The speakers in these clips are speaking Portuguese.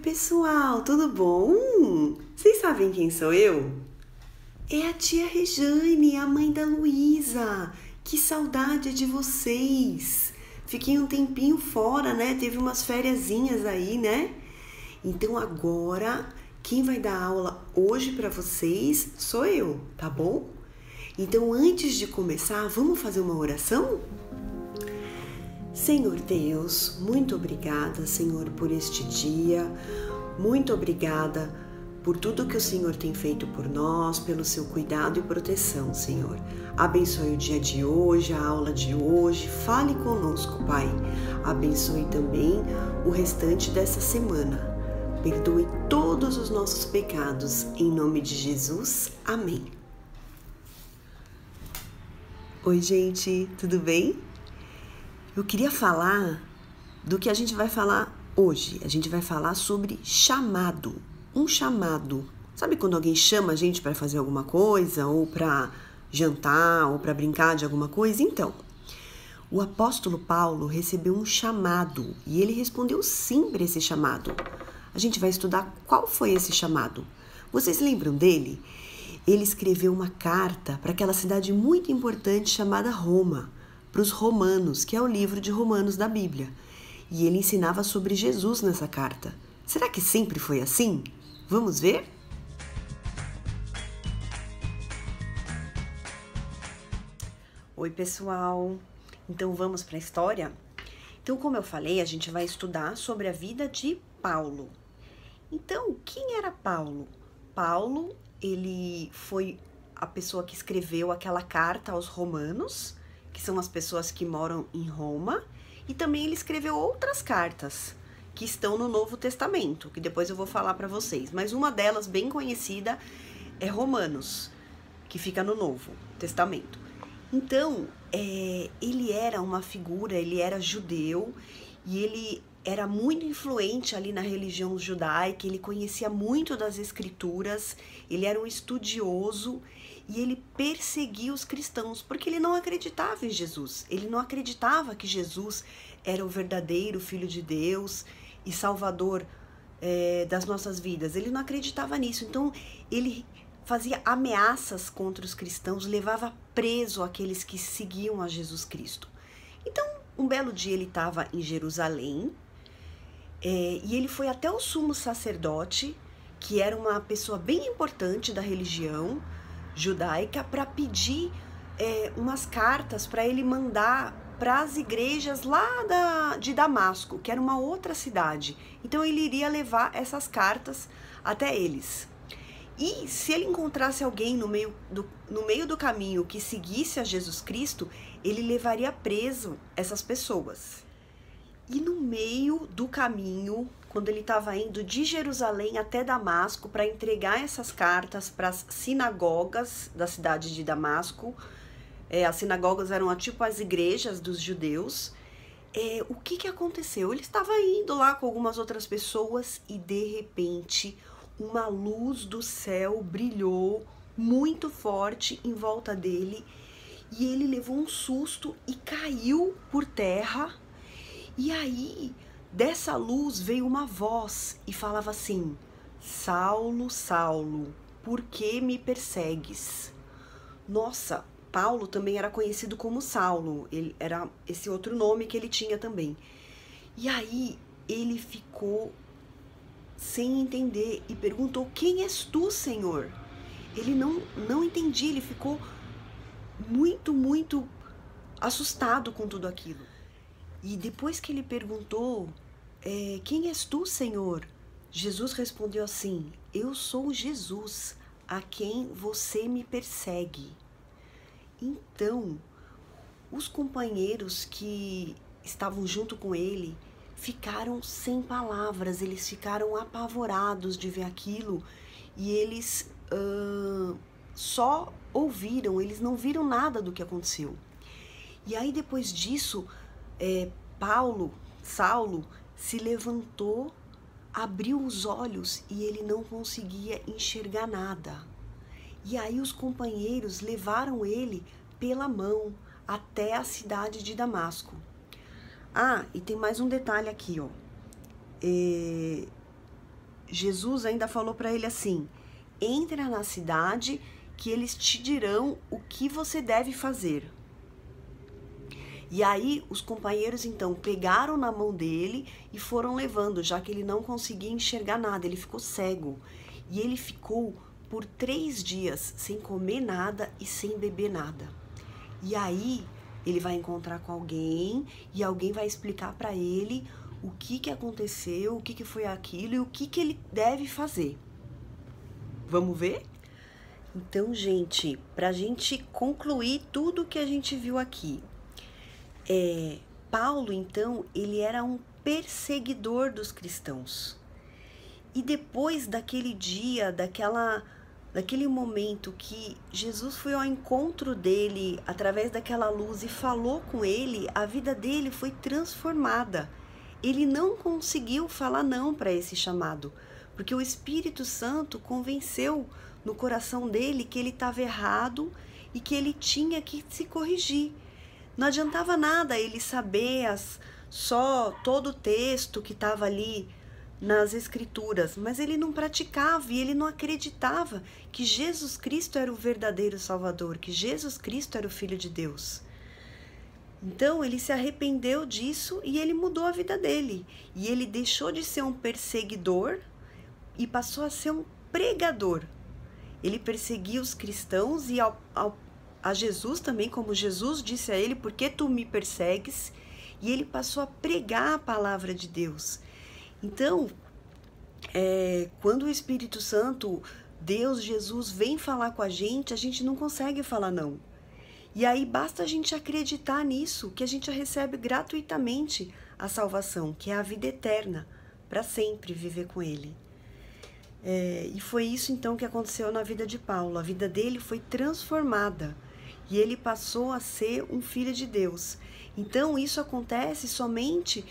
Pessoal, tudo bom? Vocês sabem quem sou eu? É a tia Rejane, a mãe da Luísa. Que saudade de vocês! Fiquei um tempinho fora, né? Teve umas fériasinhas aí, né? Então agora, quem vai dar aula hoje para vocês sou eu, tá bom? Então antes de começar, vamos fazer uma oração? Senhor Deus, muito obrigada, Senhor, por este dia. Muito obrigada por tudo que o Senhor tem feito por nós, pelo seu cuidado e proteção, Senhor. Abençoe o dia de hoje, a aula de hoje. Fale conosco, Pai. Abençoe também o restante dessa semana. Perdoe todos os nossos pecados. Em nome de Jesus. Amém. Oi, gente, tudo bem? Eu queria falar do que a gente vai falar hoje. A gente vai falar sobre chamado. Um chamado. Sabe quando alguém chama a gente para fazer alguma coisa, ou para jantar, ou para brincar de alguma coisa? Então, o apóstolo Paulo recebeu um chamado e ele respondeu sim para esse chamado. A gente vai estudar qual foi esse chamado. Vocês lembram dele? Ele escreveu uma carta para aquela cidade muito importante chamada Roma, para os Romanos, que é o livro de Romanos da Bíblia. E ele ensinava sobre Jesus nessa carta. Será que sempre foi assim? Vamos ver? Oi, pessoal! Então vamos para a história? Então, como eu falei, a gente vai estudar sobre a vida de Paulo. Então, quem era Paulo? Paulo, ele foi a pessoa que escreveu aquela carta aos romanos, que são as pessoas que moram em Roma, e também ele escreveu outras cartas que estão no Novo Testamento, que depois eu vou falar para vocês, mas uma delas bem conhecida é Romanos, que fica no Novo Testamento. Então, ele era uma figura, ele era judeu e ele era muito influente ali na religião judaica, ele conhecia muito das escrituras, ele era um estudioso e ele perseguia os cristãos, porque ele não acreditava em Jesus, ele não acreditava que Jesus era o verdadeiro Filho de Deus e Salvador das nossas vidas, ele não acreditava nisso, então ele fazia ameaças contra os cristãos, levava preso aqueles que seguiam a Jesus Cristo. Então, um belo dia ele estava em Jerusalém, e ele foi até o sumo sacerdote, que era uma pessoa bem importante da religião judaica, para pedir umas cartas para ele mandar para as igrejas lá de Damasco, que era uma outra cidade. Então ele iria levar essas cartas até eles. E se ele encontrasse alguém no meio do caminho que seguisse a Jesus Cristo, ele levaria preso essas pessoas. E no meio do caminho, quando ele estava indo de Jerusalém até Damasco para entregar essas cartas para as sinagogas da cidade de Damasco, as sinagogas eram tipo as igrejas dos judeus, o que aconteceu? Ele estava indo lá com algumas outras pessoas e de repente uma luz do céu brilhou muito forte em volta dele e ele levou um susto e caiu por terra. E aí, dessa luz veio uma voz e falava assim: Saulo, Saulo, por que me persegues? Nossa, Paulo também era conhecido como Saulo, ele era esse outro nome que ele tinha também. E aí, ele ficou sem entender e perguntou: quem és tu, Senhor? Ele não entendia, ele ficou muito assustado com tudo aquilo. E depois que ele perguntou, quem és tu, Senhor? Jesus respondeu assim: eu sou Jesus, a quem você me persegue. Então, os companheiros que estavam junto com ele ficaram sem palavras, eles ficaram apavorados de ver aquilo e eles só ouviram, eles não viram nada do que aconteceu. E aí depois disso, Saulo, se levantou, abriu os olhos e ele não conseguia enxergar nada. E aí os companheiros levaram ele pela mão até a cidade de Damasco. Ah, e tem mais um detalhe aqui, ó. Jesus ainda falou para ele assim: entra na cidade que eles te dirão o que você deve fazer. E aí os companheiros então pegaram na mão dele e foram levando, já que ele não conseguia enxergar nada, ele ficou cego. E ele ficou por 3 dias sem comer nada e sem beber nada. E aí ele vai encontrar com alguém e alguém vai explicar para ele o que aconteceu, o que foi aquilo e o que ele deve fazer. Vamos ver? Então, gente, para a gente concluir tudo que a gente viu aqui, Paulo, então, ele era um perseguidor dos cristãos. E depois daquele dia, daquele momento que Jesus foi ao encontro dele através daquela luz e falou com ele, a vida dele foi transformada. Ele não conseguiu falar não para esse chamado, porque o Espírito Santo convenceu no coração dele que ele estava errado e que ele tinha que se corrigir. Não adiantava nada ele saber só todo o texto que estava ali nas Escrituras, mas ele não praticava e ele não acreditava que Jesus Cristo era o verdadeiro Salvador, que Jesus Cristo era o Filho de Deus. Então ele se arrependeu disso e ele mudou a vida dele. E ele deixou de ser um perseguidor e passou a ser um pregador. Ele perseguia os cristãos e a Jesus também, como Jesus disse a ele: por que tu me persegues? E ele passou a pregar a palavra de Deus. Então, quando o Espírito Santo, Deus, Jesus, vem falar com a gente não consegue falar não. E aí basta a gente acreditar nisso, que a gente recebe gratuitamente a salvação, que é a vida eterna, para sempre viver com Ele. E foi isso então que aconteceu na vida de Paulo. A vida dele foi transformada e ele passou a ser um filho de Deus. Então isso acontece somente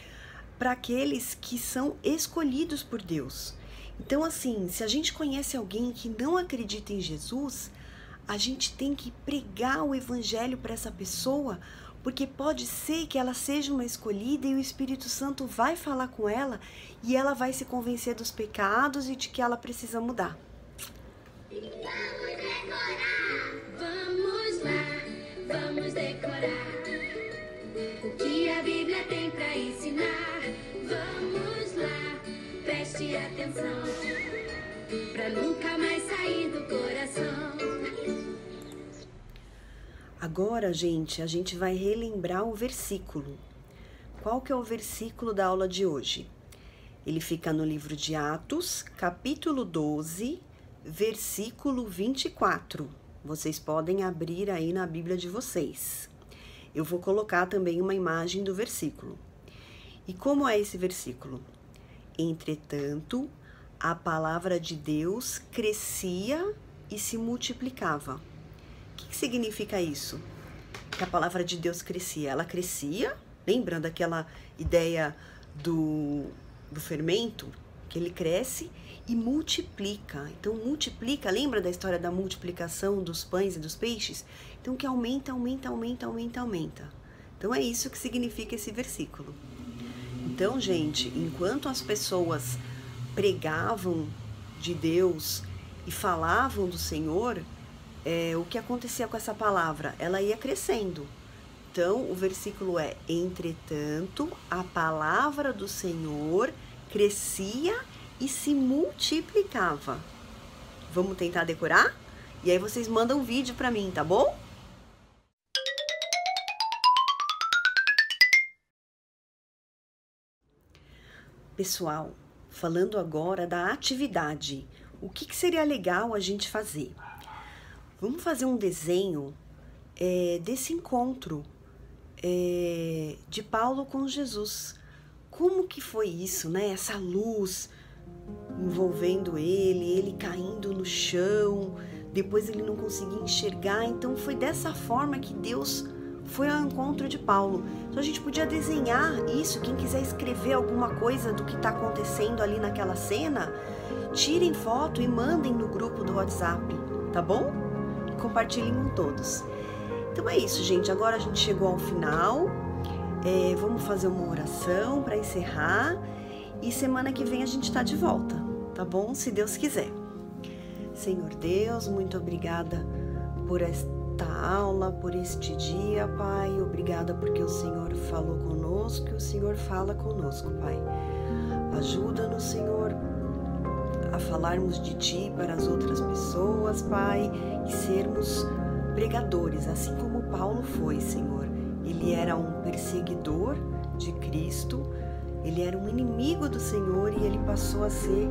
para aqueles que são escolhidos por Deus. Então assim, se a gente conhece alguém que não acredita em Jesus, a gente tem que pregar o evangelho para essa pessoa, porque pode ser que ela seja uma escolhida e o Espírito Santo vai falar com ela e ela vai se convencer dos pecados e de que ela precisa mudar. Vamos lá, vamos decorar o que a Bíblia tem para ensinar. Vamos lá, preste atenção, para nunca mais sair do coração. Agora, gente, a gente vai relembrar o versículo. Qual que é o versículo da aula de hoje? Ele fica no livro de Atos, capítulo 12, versículo 24. Vocês podem abrir aí na Bíblia de vocês. Eu vou colocar também uma imagem do versículo. E como é esse versículo? Entretanto, a palavra de Deus crescia e se multiplicava. O que significa isso? Que a palavra de Deus crescia. Ela crescia, lembrando aquela ideia do fermento, que ele cresce e multiplica. Então multiplica, lembra da história da multiplicação dos pães e dos peixes? Então que aumenta. Então é isso que significa esse versículo. Então, gente, enquanto as pessoas pregavam de Deus e falavam do Senhor, o que acontecia com essa palavra? Ela ia crescendo. Então, o versículo é: entretanto, a palavra do Senhor crescia e se multiplicava. Vamos tentar decorar? E aí vocês mandam um vídeo para mim, tá bom? Pessoal, falando agora da atividade, o que seria legal a gente fazer? Vamos fazer um desenho desse encontro de Paulo com Jesus. Como que foi isso, né? Essa luz envolvendo ele caindo no chão, depois ele não conseguia enxergar. Então foi dessa forma que Deus foi ao encontro de Paulo. Então a gente podia desenhar isso. Quem quiser escrever alguma coisa do que está acontecendo ali naquela cena, tirem foto e mandem no grupo do WhatsApp, tá bom? E compartilhem com todos. Então é isso, gente. Agora a gente chegou ao final. Vamos fazer uma oração para encerrar. E semana que vem a gente está de volta, tá bom? Se Deus quiser. Senhor Deus, muito obrigada por esta aula, por este dia, Pai. Obrigada porque o Senhor falou conosco e o Senhor fala conosco, Pai. Ajuda-nos, Senhor, a falarmos de Ti para as outras pessoas, Pai, e sermos pregadores, assim como Paulo foi, Senhor. Ele era um perseguidor de Cristo, ele era um inimigo do Senhor e ele passou a ser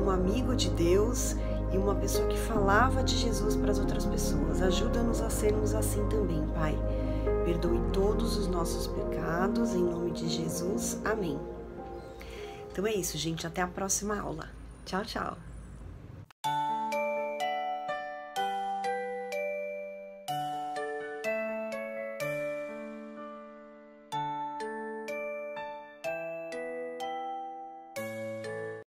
um amigo de Deus e uma pessoa que falava de Jesus para as outras pessoas. Ajuda-nos a sermos assim também, Pai. Perdoe todos os nossos pecados, em nome de Jesus. Amém. Então é isso, gente. Até a próxima aula. Tchau, tchau.